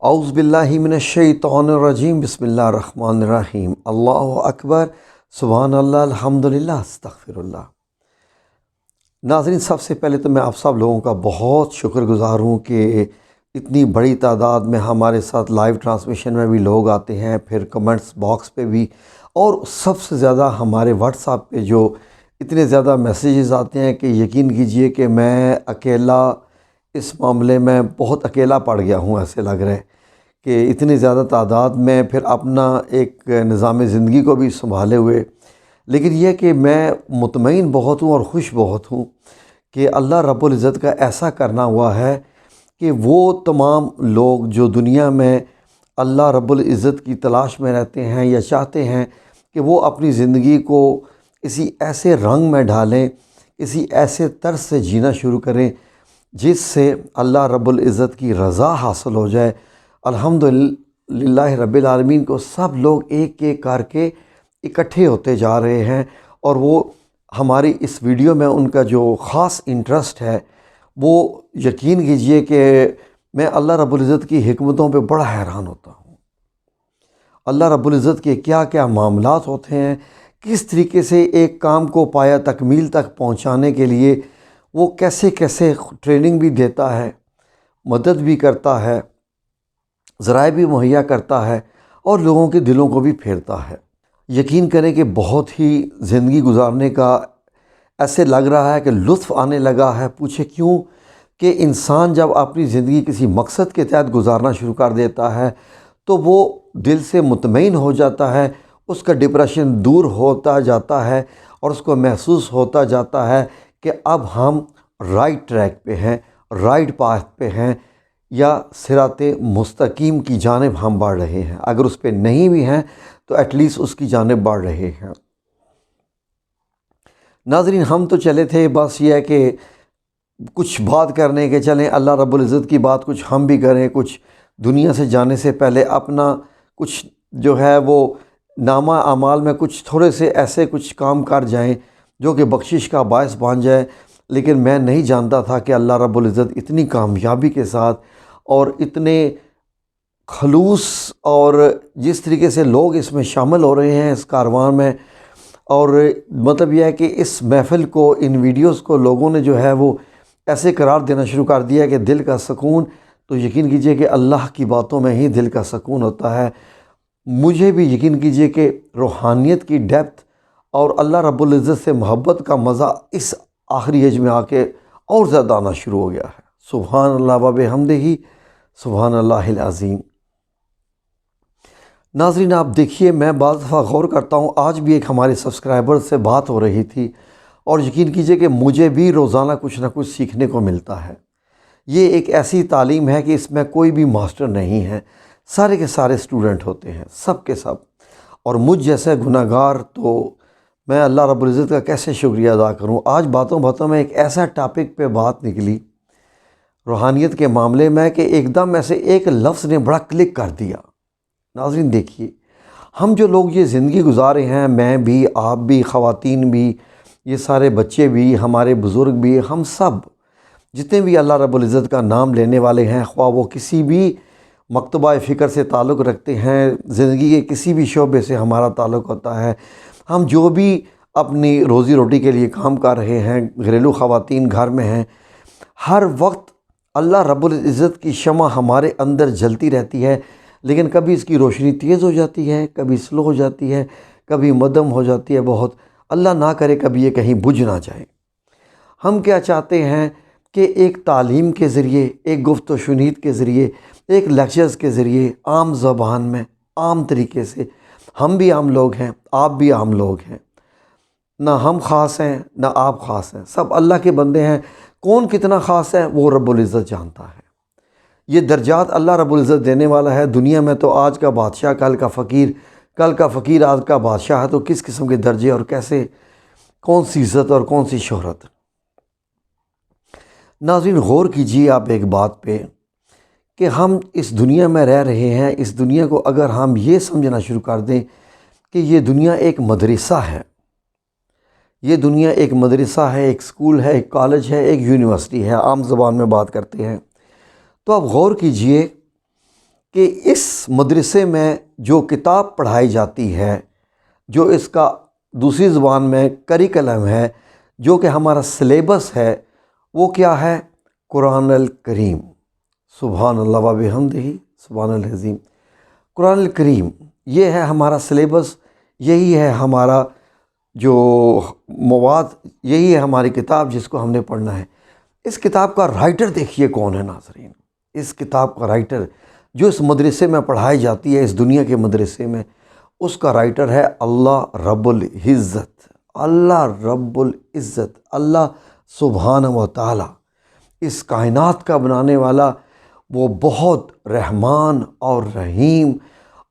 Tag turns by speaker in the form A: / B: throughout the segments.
A: اعوذ باللہ من الشیطان الرجیم بسم اللہ الرحمن الرحیم اللہ اکبر سبحان اللہ الحمدللہ استغفر اللہ۔ ناظرین، سب سے پہلے تو میں آپ سب لوگوں کا بہت شکر گزار ہوں کہ اتنی بڑی تعداد میں ہمارے ساتھ لائیو ٹرانسمیشن میں بھی لوگ آتے ہیں، پھر کمنٹس باکس پہ بھی، اور سب سے زیادہ ہمارے واٹس ایپ پہ جو اتنے زیادہ میسیجز آتے ہیں کہ یقین کیجئے کہ میں اکیلا اس معاملے میں بہت اکیلا پڑ گیا ہوں۔ ایسے لگ رہا ہے کہ اتنی زیادہ تعداد میں پھر اپنا ایک نظام زندگی کو بھی سنبھالے ہوئے، لیکن یہ کہ میں مطمئن بہت ہوں اور خوش بہت ہوں کہ اللہ رب العزت کا ایسا کرنا ہوا ہے کہ وہ تمام لوگ جو دنیا میں اللہ رب العزت کی تلاش میں رہتے ہیں یا چاہتے ہیں کہ وہ اپنی زندگی کو کسی ایسے رنگ میں ڈھالیں، کسی ایسے طرز سے جینا شروع کریں جس سے اللہ رب العزت کی رضا حاصل ہو جائے، الحمدللہ رب العالمین کو سب لوگ ایک ایک کر کے اکٹھے ہوتے جا رہے ہیں، اور وہ ہماری اس ویڈیو میں ان کا جو خاص انٹرسٹ ہے وہ یقین کیجئے کہ میں اللہ رب العزت کی حکمتوں پہ بڑا حیران ہوتا ہوں۔ اللہ رب العزت کے کیا کیا معاملات ہوتے ہیں، کس طریقے سے ایک کام کو پایہ تکمیل تک پہنچانے کے لیے وہ کیسے کیسے ٹریننگ بھی دیتا ہے، مدد بھی کرتا ہے، ذرائع بھی مہیا کرتا ہے، اور لوگوں کے دلوں کو بھی پھیرتا ہے۔ یقین کریں کہ بہت ہی زندگی گزارنے کا ایسے لگ رہا ہے کہ لطف آنے لگا ہے۔ پوچھے کیوں؟ کہ انسان جب اپنی زندگی کسی مقصد کے تحت گزارنا شروع کر دیتا ہے تو وہ دل سے مطمئن ہو جاتا ہے، اس کا ڈپریشن دور ہوتا جاتا ہے، اور اس کو محسوس ہوتا جاتا ہے کہ اب ہم رائٹ ٹریک پہ ہیں، رائٹ پاتھ پہ ہیں، یا صراط مستقیم کی جانب ہم بڑھ رہے ہیں۔ اگر اس پہ نہیں بھی ہیں تو ایٹ لیسٹ اس کی جانب بڑھ رہے ہیں۔ ناظرین، ہم تو چلے تھے، بس یہ ہے کہ کچھ بات کرنے کے چلیں، اللہ رب العزت کی بات کچھ ہم بھی کریں، کچھ دنیا سے جانے سے پہلے اپنا کچھ جو ہے وہ نامہ اعمال میں کچھ تھوڑے سے ایسے کچھ کام کر جائیں جو کہ بخشش کا باعث بن جائے۔ لیکن میں نہیں جانتا تھا کہ اللہ رب العزت اتنی کامیابی کے ساتھ اور اتنے خلوص، اور جس طریقے سے لوگ اس میں شامل ہو رہے ہیں اس کاروان میں، اور مطلب یہ ہے کہ اس محفل کو، ان ویڈیوز کو لوگوں نے جو ہے وہ ایسے قرار دینا شروع کر دیا کہ دل کا سکون، تو یقین کیجئے کہ اللہ کی باتوں میں ہی دل کا سکون ہوتا ہے۔ مجھے بھی یقین کیجئے کہ روحانیت کی ڈیپتھ اور اللہ رب العزت سے محبت کا مزہ اس آخری ایج میں آ کے اور زیادہ آنا شروع ہو گیا ہے۔ سبحان اللہ و بحمدہ، سبحان اللہ العظیم۔ ناظرین، آپ دیکھیے، میں بعض دفعہ غور کرتا ہوں، آج بھی ایک ہمارے سبسکرائبر سے بات ہو رہی تھی، اور یقین کیجئے کہ مجھے بھی روزانہ کچھ نہ کچھ سیکھنے کو ملتا ہے۔ یہ ایک ایسی تعلیم ہے کہ اس میں کوئی بھی ماسٹر نہیں ہے، سارے کے سارے اسٹوڈنٹ ہوتے ہیں، سب کے سب۔ اور مجھ جیسے گناہ گار، تو میں اللہ رب العزت کا کیسے شکریہ ادا کروں۔ آج باتوں باتوں میں ایک ایسا ٹاپک پہ بات نکلی روحانیت کے معاملے میں کہ ایک دم ایسے ایک لفظ نے بڑا کلک کر دیا۔ ناظرین دیکھیے، ہم جو لوگ یہ زندگی گزارے ہیں، میں بھی، آپ بھی، خواتین بھی، یہ سارے بچے بھی، ہمارے بزرگ بھی، ہم سب جتنے بھی اللہ رب العزت کا نام لینے والے ہیں، خواہ وہ کسی بھی مکتبہ فکر سے تعلق رکھتے ہیں، زندگی کے کسی بھی شعبے سے ہمارا تعلق ہوتا ہے، ہم جو بھی اپنی روزی روٹی کے لیے کام کر رہے ہیں، گھریلو خواتین گھر میں ہیں، ہر وقت اللہ رب العزت کی شمع ہمارے اندر جلتی رہتی ہے، لیکن کبھی اس کی روشنی تیز ہو جاتی ہے، کبھی سلو ہو جاتی ہے، کبھی مدھم ہو جاتی ہے بہت۔ اللہ نہ کرے کبھی یہ کہیں بجھ نہ جائے۔ ہم کیا چاہتے ہیں کہ ایک تعلیم کے ذریعے، ایک گفت و شنید کے ذریعے، ایک لیکچرز کے ذریعے، عام زبان میں، عام طریقے سے، ہم بھی عام لوگ ہیں، آپ بھی عام لوگ ہیں، نہ ہم خاص ہیں نہ آپ خاص ہیں، سب اللہ کے بندے ہیں۔ کون کتنا خاص ہے وہ رب العزت جانتا ہے۔ یہ درجات اللہ رب العزت دینے والا ہے۔ دنیا میں تو آج کا بادشاہ کل کا فقیر، کل کا فقیر آج کا بادشاہ ہے، تو کس قسم کے درجے اور کیسے، کون سی عزت اور کون سی شہرت۔ ناظرین، غور کیجیے آپ ایک بات پہ کہ ہم اس دنیا میں رہ رہے ہیں۔ اس دنیا کو اگر ہم یہ سمجھنا شروع کر دیں کہ یہ دنیا ایک مدرسہ ہے، یہ دنیا ایک مدرسہ ہے، ایک اسکول ہے، ایک کالج ہے، ایک یونیورسٹی ہے، عام زبان میں بات کرتے ہیں، تو آپ غور کیجئے کہ اس مدرسے میں جو کتاب پڑھائی جاتی ہے، جو اس کا دوسری زبان میں کریکلم ہے، جو کہ ہمارا سلیبس ہے، وہ کیا ہے؟ قرآن الکریم۔ سبحان اللہ و بحمدہ سبحان العظیم۔ قرآن الکریم یہ ہے ہمارا سلیبس، یہی ہے ہمارا جو مواد، یہی ہے ہماری کتاب جس کو ہم نے پڑھنا ہے۔ اس کتاب کا رائٹر دیکھیے کون ہے ناظرین۔ اس کتاب کا رائٹر جو اس مدرسے میں پڑھائی جاتی ہے، اس دنیا کے مدرسے میں، اس کا رائٹر ہے اللہ رب العزت۔ اللہ رب العزت، اللہ سبحانہ و تعالی، اس کائنات کا بنانے والا، وہ بہت رحمان اور رحیم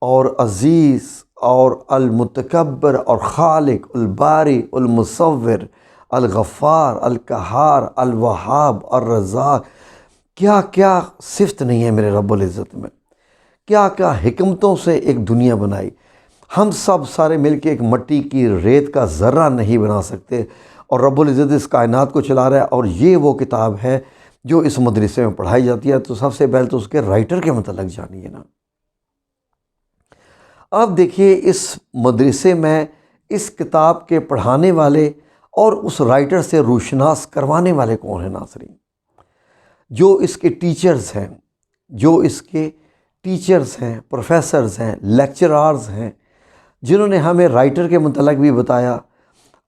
A: اور عزیز اور المتکبر اور خالق، الباری، المصور، الغفار، القہار، الوہاب، الرزاق۔ کیا کیا صفت نہیں ہے میرے رب العزت میں، کیا کیا حکمتوں سے ایک دنیا بنائی۔ ہم سب سارے مل کے ایک مٹی کی ریت کا ذرہ نہیں بنا سکتے، اور رب العزت اس کائنات کو چلا رہا ہے، اور یہ وہ کتاب ہے جو اس مدرسے میں پڑھائی جاتی ہے۔ تو سب سے پہلے تو اس کے رائٹر کے متعلق جانیے نا۔ اب دیکھیے اس مدرسے میں اس کتاب کے پڑھانے والے اور اس رائٹر سے روشناس کروانے والے کون ہیں ناظرین؟ جو اس کے ٹیچرز ہیں، جو اس کے ٹیچرز ہیں، پروفیسرز ہیں، لیکچرارز ہیں، جنہوں نے ہمیں رائٹر کے متعلق بھی بتایا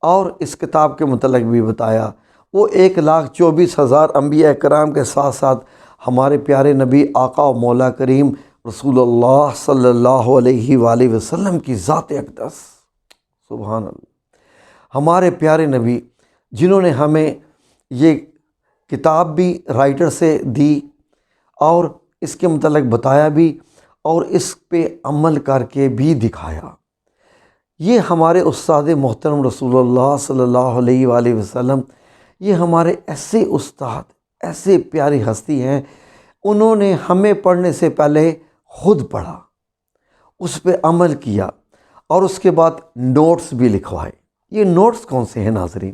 A: اور اس کتاب کے متعلق بھی بتایا۔ وہ 1,24,000 انبیاء کرام کے ساتھ ساتھ ہمارے پیارے نبی آقا و مولا کریم رسول اللہ صلی اللہ علیہ وآلہ وسلم کی ذات اقدس، سبحان اللہ، ہمارے پیارے نبی جنہوں نے ہمیں یہ کتاب بھی رائٹر سے دی اور اس کے متعلق بتایا بھی اور اس پہ عمل کر کے بھی دکھایا۔ یہ ہمارے استاد محترم رسول اللہ صلی اللہ علیہ وآلہ وسلم، یہ ہمارے ایسے استاد، ایسے پیاری ہستی ہیں، انہوں نے ہمیں پڑھنے سے پہلے خود پڑھا، اس پہ عمل کیا اور اس کے بعد نوٹس بھی لکھوائے۔ یہ نوٹس کون سے ہیں ناظرین؟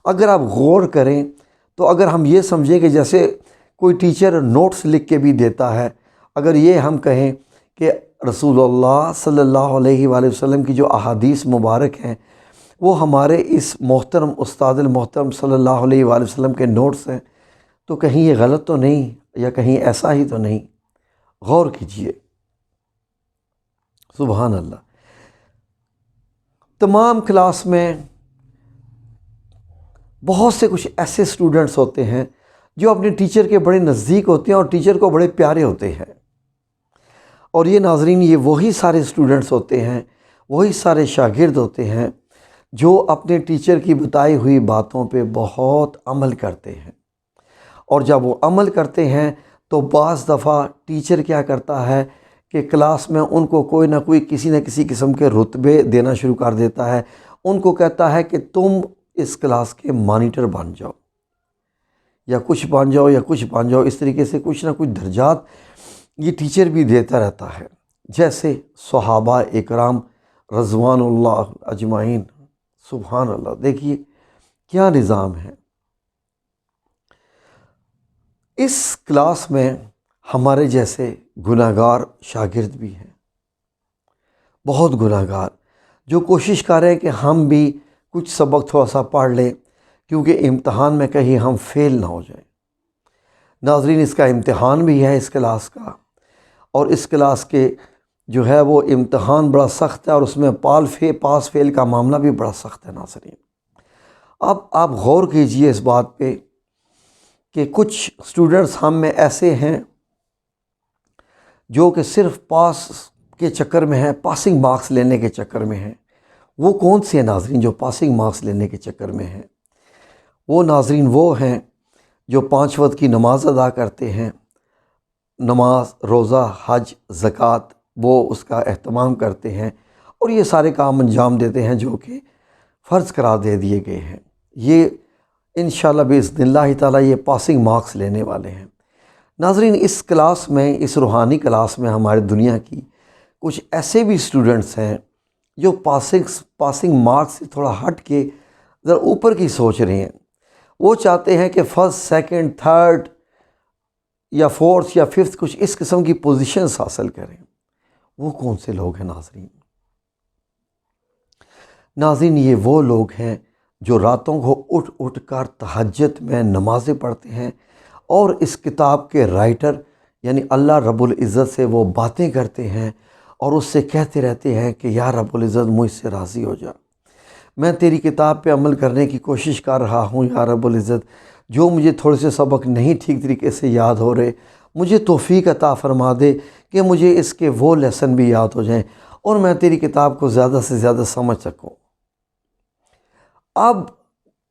A: اگر آپ غور کریں تو اگر ہم یہ سمجھیں کہ جیسے کوئی ٹیچر نوٹس لکھ کے بھی دیتا ہے، اگر یہ ہم کہیں کہ رسول اللہ صلی اللہ علیہ وآلہ وسلم کی جو احادیث مبارک ہیں وہ ہمارے اس محترم استاد المحترم صلی اللہ علیہ وآلہ وسلم کے نوٹس ہیں، تو کہیں یہ غلط تو نہیں، یا کہیں ایسا ہی تو نہیں؟ غور کیجئے، سبحان اللہ۔ تمام کلاس میں بہت سے کچھ ایسے اسٹوڈنٹس ہوتے ہیں جو اپنے ٹیچر کے بڑے نزدیک ہوتے ہیں اور ٹیچر کو بڑے پیارے ہوتے ہیں، اور یہ ناظرین یہ وہی سارے اسٹوڈنٹس ہوتے ہیں، وہی سارے شاگرد ہوتے ہیں جو اپنے ٹیچر کی بتائی ہوئی باتوں پہ بہت عمل کرتے ہیں، اور جب وہ عمل کرتے ہیں تو بعض دفعہ ٹیچر کیا کرتا ہے کہ کلاس میں ان کو کوئی نہ کوئی کسی نہ کسی قسم کے رتبے دینا شروع کر دیتا ہے، ان کو کہتا ہے کہ تم اس کلاس کے مانیٹر بن جاؤ، یا کچھ بن جاؤ یا کچھ بن جاؤ، اس طریقے سے کچھ نہ کچھ درجات یہ ٹیچر بھی دیتا رہتا ہے۔ جیسے صحابہ اکرام رضوان اللہ اجمعین، سبحان اللہ، دیکھیے کیا نظام ہے۔ اس کلاس میں ہمارے جیسے گناہ گار شاگرد بھی ہیں، بہت گناہ گار، جو کوشش کر رہے ہیں کہ ہم بھی کچھ سبق تھوڑا سا پڑھ لیں کیونکہ امتحان میں کہیں ہم فیل نہ ہو جائیں۔ ناظرین اس کا امتحان بھی ہے اس کلاس کا، اور اس کلاس کے جو ہے وہ امتحان بڑا سخت ہے، اور اس میں پاس فیل کا معاملہ بھی بڑا سخت ہے ناظرین۔ اب آپ غور کیجئے اس بات پہ کہ کچھ اسٹوڈنٹس ہم میں ایسے ہیں جو کہ صرف پاس کے چکر میں ہیں، پاسنگ مارکس لینے کے چکر میں ہیں۔ وہ کون سے ہیں ناظرین جو پاسنگ مارکس لینے کے چکر میں ہیں؟ وہ ناظرین وہ ہیں جو 5 وقت کی نماز ادا کرتے ہیں، نماز، روزہ، حج، زکوٰۃ، وہ اس کا اہتمام کرتے ہیں اور یہ سارے کام انجام دیتے ہیں جو کہ فرض قرار دے دیے گئے ہیں۔ یہ انشاءاللہ باذن اللہ تعالیٰ یہ پاسنگ مارکس لینے والے ہیں۔ ناظرین اس کلاس میں، اس روحانی کلاس میں ہمارے دنیا کی کچھ ایسے بھی اسٹوڈنٹس ہیں جو پاسنگ مارکس سے تھوڑا ہٹ کے ذرا اوپر کی سوچ رہے ہیں۔ وہ چاہتے ہیں کہ فرسٹ، سیکنڈ، تھرڈ یا فورتھ یا ففتھ کچھ اس قسم کی پوزیشنز حاصل کریں، وہ کون سے لوگ ہیں ناظرین؟ ناظرین یہ وہ لوگ ہیں جو راتوں کو اٹھ اٹھ کر تہجد میں نمازیں پڑھتے ہیں اور اس کتاب کے رائٹر یعنی اللہ رب العزت سے وہ باتیں کرتے ہیں اور اس سے کہتے رہتے ہیں کہ یا رب العزت مجھ سے راضی ہو جا، میں تیری کتاب پہ عمل کرنے کی کوشش کر رہا ہوں یا رب العزت، جو مجھے تھوڑے سے سبق نہیں ٹھیک طریقے سے یاد ہو رہے، مجھے توفیق عطا فرما دے کہ مجھے اس کے وہ لیسن بھی یاد ہو جائیں اور میں تیری کتاب کو زیادہ سے زیادہ سمجھ سکوں۔ اب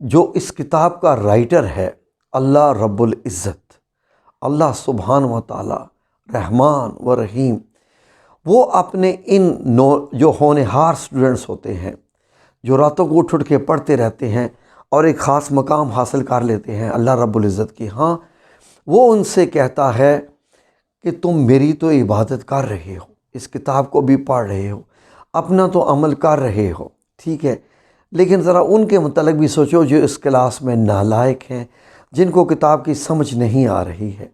A: جو اس کتاب کا رائٹر ہے اللہ رب العزت، اللہ سبحانہ و تعالی رحمان و رحیم، وہ اپنے ان جو ہونہار سٹوڈنٹس ہوتے ہیں جو راتوں کو اٹھ اٹھ کے پڑھتے رہتے ہیں اور ایک خاص مقام حاصل کر لیتے ہیں اللہ رب العزت کی ہاں، وہ ان سے کہتا ہے کہ تم میری تو عبادت کر رہے ہو، اس کتاب کو بھی پڑھ رہے ہو، اپنا تو عمل کر رہے ہو، ٹھیک ہے، لیکن ذرا ان کے متعلق بھی سوچو جو اس کلاس میں نالائق ہیں، جن کو کتاب کی سمجھ نہیں آ رہی ہے۔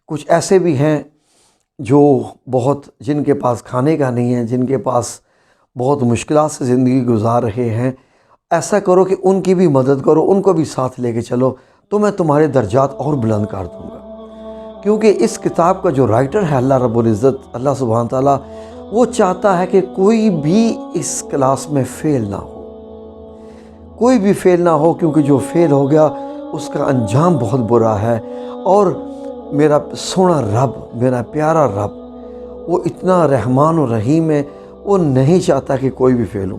A: کچھ ایسے بھی ہیں جو جن کے پاس کھانے کا نہیں ہے، جن کے پاس بہت مشکلات سے زندگی گزار رہے ہیں۔ ایسا کرو کہ ان کی بھی مدد کرو، ان کو بھی ساتھ لے کے چلو، تو میں تمہارے درجات اور بلند کر دوں گا، کیونکہ اس کتاب کا جو رائٹر ہے اللہ رب العزت، اللہ سبحانہ تعالیٰ، وہ چاہتا ہے کہ کوئی بھی اس کلاس میں فیل نہ ہو، کوئی بھی فیل نہ ہو، کیونکہ جو فیل ہو گیا اس کا انجام بہت برا ہے۔ اور میرا سونا رب، میرا پیارا رب، وہ اتنا رحمان و رحیم ہے، وہ نہیں چاہتا کہ کوئی بھی فیل ہو۔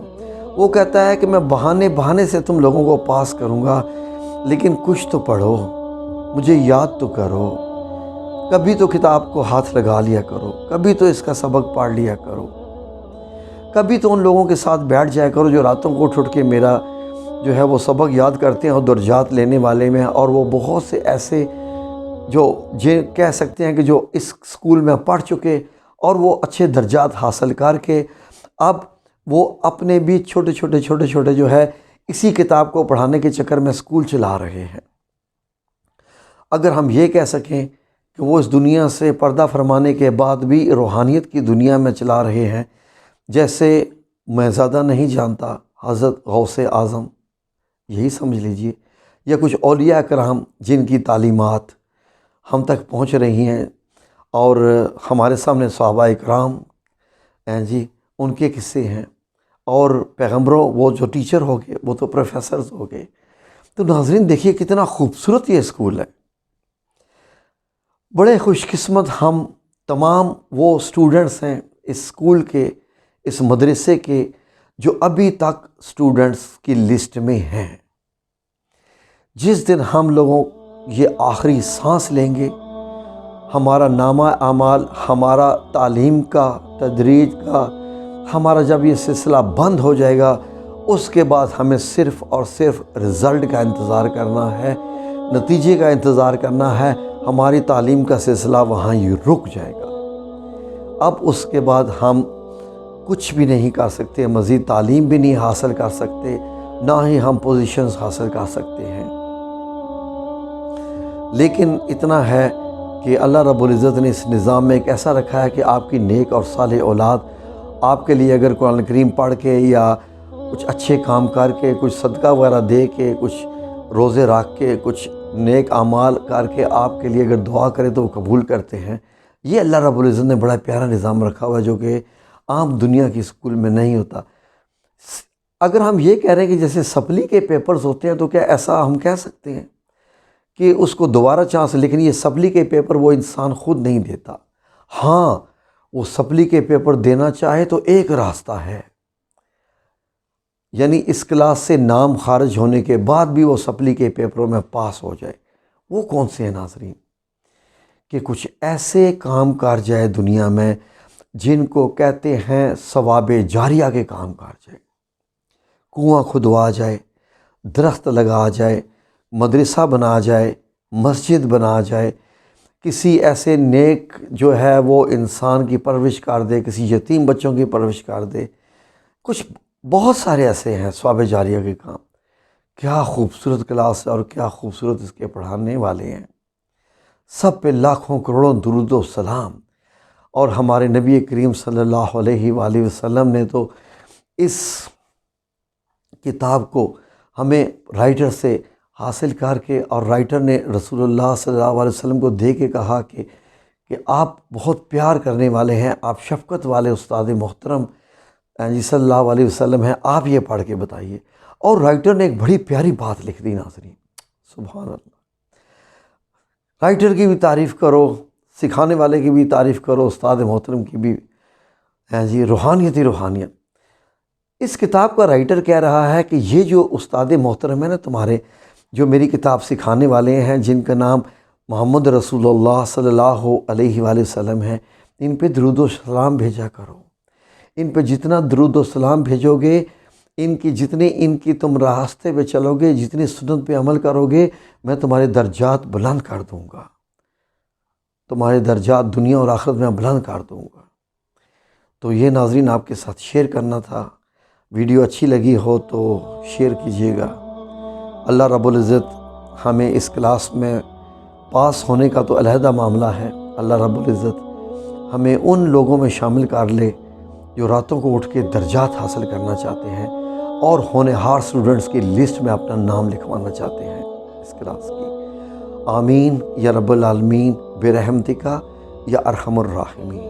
A: وہ کہتا ہے کہ میں بہانے سے تم لوگوں کو پاس کروں گا، لیکن کچھ تو پڑھو، مجھے یاد تو کرو، کبھی تو کتاب کو ہاتھ لگا لیا کرو، کبھی تو اس کا سبق پڑھ لیا کرو، کبھی تو ان لوگوں کے ساتھ بیٹھ جایا کرو جو راتوں کو اٹھ کے میرا جو ہے وہ سبق یاد کرتے ہیں اور درجات لینے والے میں، اور وہ بہت سے ایسے جو کہہ سکتے ہیں کہ جو اس اسکول میں پڑھ چکے اور وہ اچھے درجات حاصل کر کے اب وہ اپنے بھی چھوٹے چھوٹے جو ہے اسی کتاب کو پڑھانے کے چکر میں اسکول چلا رہے ہیں۔ اگر ہم یہ کہہ سکیں کہ وہ اس دنیا سے پردہ فرمانے کے بعد بھی روحانیت کی دنیا میں چلا رہے ہیں، جیسے میں زیادہ نہیں جانتا حضرت غوث اعظم، یہی سمجھ لیجئے، یا کچھ اولیاء کرام جن کی تعلیمات ہم تک پہنچ رہی ہیں، اور ہمارے سامنے صحابہ اکرام ہیں جی، ان کے قصے ہیں، اور پیغمبروں وہ جو ٹیچر ہو گئے وہ تو پروفیسرز ہو گئے۔ تو ناظرین دیکھیے کتنا خوبصورت یہ اسکول ہے، بڑے خوش قسمت ہم تمام وہ سٹوڈنٹس ہیں اس اسکول کے، اس مدرسے کے، جو ابھی تک سٹوڈنٹس کی لسٹ میں ہیں۔ جس دن ہم لوگوں یہ آخری سانس لیں گے، ہمارا نامہ اعمال، ہمارا تعلیم کا، تدریج کا، ہمارا جب یہ سلسلہ بند ہو جائے گا، اس کے بعد ہمیں صرف اور صرف رزلٹ کا انتظار کرنا ہے، نتیجے کا انتظار کرنا ہے۔ ہماری تعلیم کا سلسلہ وہاں ہی رک جائے گا۔ اب اس کے بعد ہم کچھ بھی نہیں کر سکتے، مزید تعلیم بھی نہیں حاصل کر سکتے، نہ ہی ہم پوزیشنز حاصل کر سکتے ہیں۔ لیکن اتنا ہے کہ اللہ رب العزت نے اس نظام میں ایک ایسا رکھا ہے کہ آپ کی نیک اور صالح اولاد آپ کے لیے اگر قرآن کریم پڑھ کے یا کچھ اچھے کام کر کے، کچھ صدقہ وغیرہ دے کے، کچھ روزے رکھ کے، کچھ نیک اعمال کر کے آپ کے لیے اگر دعا کرے تو وہ قبول کرتے ہیں۔ یہ اللہ رب العزت نے بڑا پیارا نظام رکھا ہوا ہے جو کہ عام دنیا کی اسکول میں نہیں ہوتا۔ اگر ہم یہ کہہ رہے ہیں کہ جیسے سپلی کے پیپرز ہوتے ہیں، تو کیا ایسا ہم کہہ سکتے ہیں کہ اس کو دوبارہ چانس، لیکن یہ سپلی کے پیپر وہ انسان خود نہیں دیتا۔ ہاں، وہ سپلی کے پیپر دینا چاہے تو ایک راستہ ہے، یعنی اس کلاس سے نام خارج ہونے کے بعد بھی وہ سپلی کے پیپروں میں پاس ہو جائے۔ وہ کون سے ہیں ناظرین؟ کہ کچھ ایسے کام کر جائے دنیا میں جن کو کہتے ہیں ثواب جاریہ کے کام کر جائے، کنواں کھدوا جائے، درخت لگا جائے، مدرسہ بنا جائے، مسجد بنا جائے، کسی ایسے نیک جو ہے وہ انسان کی پرورش کر دے، کسی یتیم بچوں کی پرورش کر دے، کچھ بہت سارے ایسے ہیں ثواب جاریہ کے کام۔ کیا خوبصورت کلاس ہے اور کیا خوبصورت اس کے پڑھانے والے ہیں۔ سب پہ لاکھوں کروڑوں درود و سلام۔ اور ہمارے نبی کریم صلی اللہ علیہ وآلہ وسلم نے تو اس کتاب کو ہمیں رائٹر سے حاصل کر کے، اور رائٹر نے رسول اللہ صلی اللہ علیہ وسلم کو دے کے کہا کہ آپ بہت پیار کرنے والے ہیں، آپ شفقت والے استاد محترم جی صلی اللہ علیہ وسلم ہیں، آپ یہ پڑھ کے بتائیے۔ اور رائٹر نے ایک بڑی پیاری بات لکھ دی ناظرین، سبحان اللہ۔ رائٹر کی بھی تعریف کرو، سکھانے والے کی بھی تعریف کرو، استاد محترم کی بھی، جی روحانیت ہی روحانیت۔ اس کتاب کا رائٹر کہہ رہا ہے کہ یہ جو استاد محترم ہے نا تمہارے، جو میری کتاب سکھانے والے ہیں، جن کا نام محمد رسول اللہ صلی اللہ علیہ وآلہ وسلم ہے، ان پہ درود و سلام بھیجا کرو۔ ان پہ جتنا درود و سلام بھیجو گے، ان کی تم راستے پہ چلو گے، جتنی سنت پہ عمل کرو گے، میں تمہارے درجات بلند کر دوں گا، تمہارے درجات دنیا اور آخرت میں بلند کر دوں گا۔ تو یہ ناظرین آپ کے ساتھ شیئر کرنا تھا۔ ویڈیو اچھی لگی ہو تو شیئر کیجئے گا۔ اللہ رب العزت ہمیں اس کلاس میں پاس ہونے کا تو علیحدہ معاملہ ہے، اللہ رب العزت ہمیں ان لوگوں میں شامل کر لے جو راتوں کو اٹھ کے درجات حاصل کرنا چاہتے ہیں اور ہونہار اسٹوڈنٹس کی لسٹ میں اپنا نام لکھوانا چاہتے ہیں اس کلاس کی۔ آمین یا رب العالمین برحمتک یا ارحم الراحمین۔